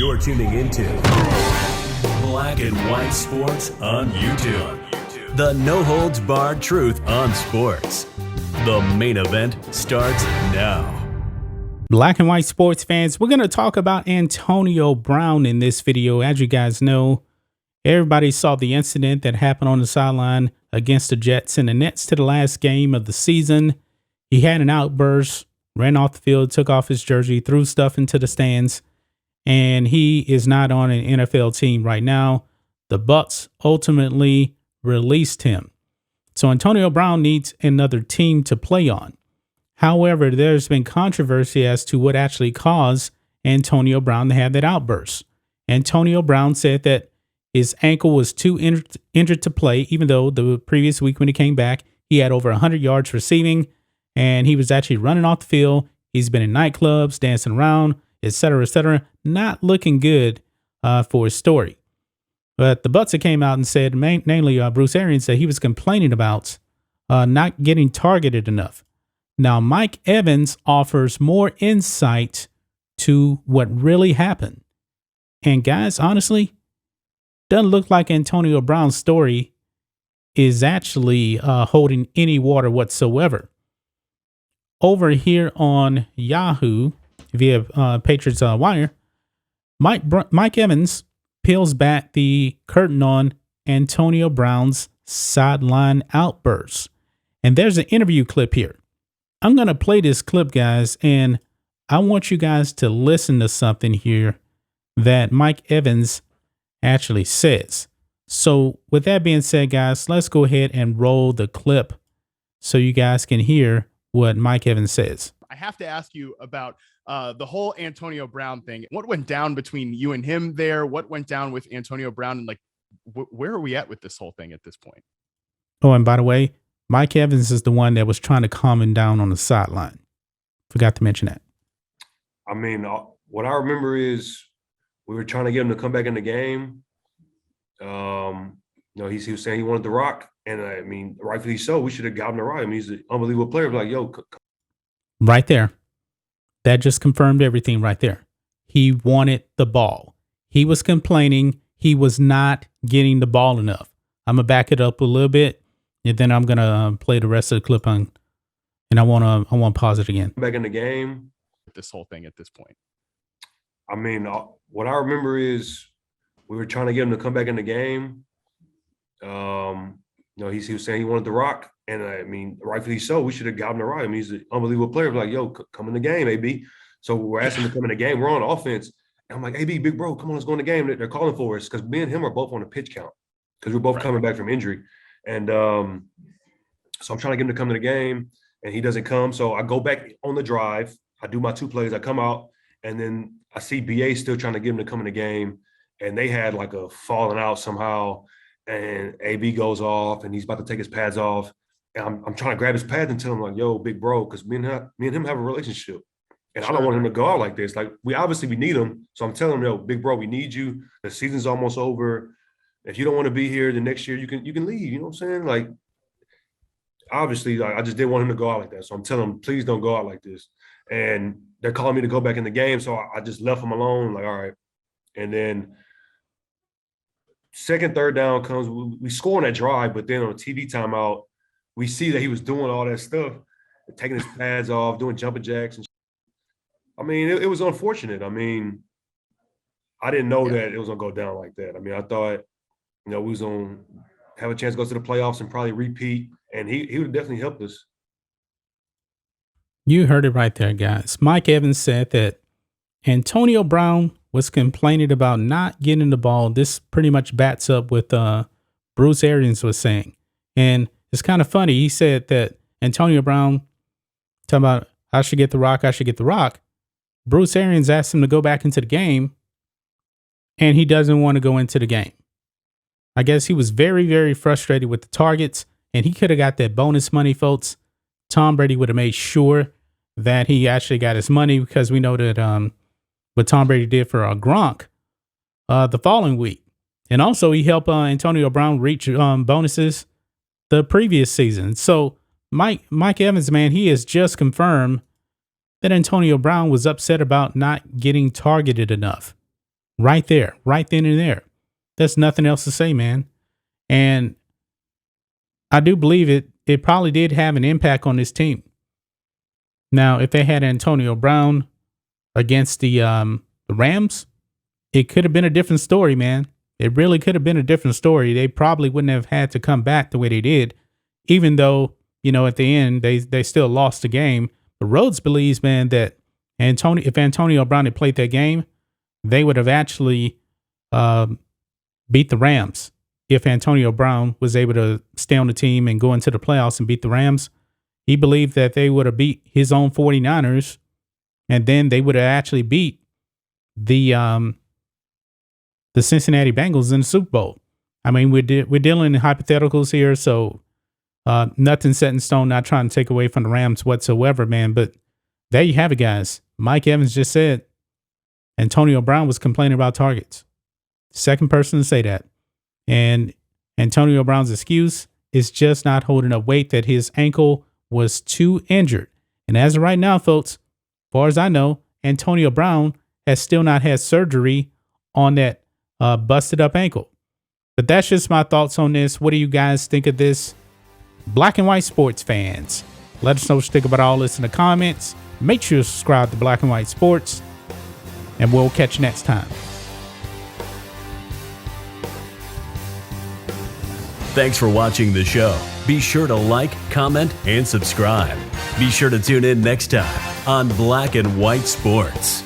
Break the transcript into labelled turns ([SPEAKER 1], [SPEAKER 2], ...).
[SPEAKER 1] You're tuning into Black and White Sports on YouTube. The no-holds-barred truth on sports. The main event starts now.
[SPEAKER 2] Black and White sports fans, we're going to talk about Antonio Brown in this video. As you guys know, everybody saw the incident that happened on the sideline against the Jets in the Nets to the last game of the season. He had an outburst, ran off the field, took off his jersey, threw stuff into the stands, and he is not on an NFL team right now. The Bucs ultimately released him. So Antonio Brown needs another team to play on. However, there's been controversy as to what actually caused Antonio Brown to have that outburst. Antonio Brown said that his ankle was too injured to play, even though the previous week when he came back, he had over 100 yards receiving, and he was actually running off the field. He's been in nightclubs, dancing around, etc., not looking good for his story. But the Bucs came out and said, namely Bruce Arians, that he was complaining about not getting targeted enough. Now, Mike Evans offers more insight to what really happened. And guys, honestly, doesn't look like Antonio Brown's story is actually holding any water whatsoever. Over here on Yahoo, via Patriots Wire, Mike Evans peels back the curtain on Antonio Brown's sideline outbursts. And there's an interview clip here. I'm going to play this clip, guys, and I want you guys to listen to something here that Mike Evans actually says. So with that being said, guys, let's go ahead and roll the clip so you guys can hear what Mike Evans says.
[SPEAKER 3] I have to ask you about the whole Antonio Brown thing. What went down between you and him there? What went down with Antonio Brown? And like, where are we at with this whole thing at this point?
[SPEAKER 2] Oh, and by the way, Mike Evans is the one that was trying to calm him down on the sideline. Forgot to mention that.
[SPEAKER 4] I mean, what I remember is we were trying to get him to come back in the game. He was saying he wanted the rock. And I mean, rightfully so. We should have got him the rock. I mean, he's an unbelievable player. Like, yo.
[SPEAKER 2] Right there. That just confirmed everything right there. He wanted the ball. He was complaining he was not getting the ball enough. I'm going to back it up a little bit, and then I'm going to play the rest of the clip on, and I want to pause it again.
[SPEAKER 4] Back in the game.
[SPEAKER 3] This whole thing at this point.
[SPEAKER 4] I mean, what I remember is we were trying to get him to come back in the game. He was saying he wanted the rock. And I mean, rightfully so. We should have got him the rock. I mean, he's an unbelievable player. Like, yo, come in the game, AB. So we're asking him to come in the game. We're on offense. And I'm like, AB, big bro, come on, let's go in the game. They're calling for us because me and him are both on a pitch count because we're both coming back from injury. And so I'm trying to get him to come to the game, and he doesn't come. So I go back on the drive. I do my 2 plays. I come out, and then I see BA still trying to get him to come in the game. And they had like a falling out somehow. And AB goes off, and he's about to take his pads off. And I'm trying to grab his pads and tell him, like, yo, big bro, because me and him have a relationship. And I don't want him to go out like this. Like, we need him. So I'm telling him, yo, big bro, we need you. The season's almost over. If you don't want to be here the next year, you can leave. You know what I'm saying? Like, obviously, I just didn't want him to go out like that. So I'm telling him, please don't go out like this. And they're calling me to go back in the game. So I just left him alone. Like, all right. And then second, third down comes. We score on that drive, but then on a TV timeout, we see that he was doing all that stuff, taking his pads off, doing jumping jacks. And I mean, it was unfortunate. I mean, I didn't know that it was going to go down like that. I mean, I thought, we was going to have a chance to go to the playoffs and probably repeat, and he would have definitely helped us.
[SPEAKER 2] You heard it right there, guys. Mike Evans said that Antonio Brown was complaining about not getting the ball. This pretty much backs up with Bruce Arians was saying. And it's kind of funny. He said that Antonio Brown, talking about, I should get the rock. Bruce Arians asked him to go back into the game, and he doesn't want to go into the game. I guess he was very, very frustrated with the targets, and he could have got that bonus money, folks. Tom Brady would have made sure that he actually got his money, because we know that what Tom Brady did for Gronk the following week. And also he helped Antonio Brown reach bonuses the previous season. So Mike Evans, man, he has just confirmed that Antonio Brown was upset about not getting targeted enough. right there, right then and there. There's nothing else to say, man. And I do believe it probably did have an impact on this team. Now, if they had Antonio Brown against the Rams, it could have been a different story, man. It really could have been a different story. They probably wouldn't have had to come back the way they did, even though, at the end, they still lost the game. But Rhodes believes, man, that if Antonio Brown had played that game, they would have actually beat the Rams. If Antonio Brown was able to stay on the team and go into the playoffs and beat the Rams, he believed that they would have beat his own 49ers, and then they would have actually beat the Cincinnati Bengals in the Super Bowl. I mean, we're dealing in hypotheticals here, so nothing set in stone, not trying to take away from the Rams whatsoever, man. But there you have it, guys. Mike Evans just said Antonio Brown was complaining about targets. Second person to say that. And Antonio Brown's excuse is just not holding up weight, that his ankle was too injured. And as of right now, folks, as far as I know, Antonio Brown has still not had surgery on that busted up ankle. But that's just my thoughts on this. What do you guys think of this? Black and White Sports fans, let us know what you think about all this in the comments. Make sure to subscribe to Black and White Sports, and we'll catch you next time.
[SPEAKER 1] Thanks for watching the show. Be sure to like, comment, and subscribe. Be sure to tune in next time on Black and White Sports.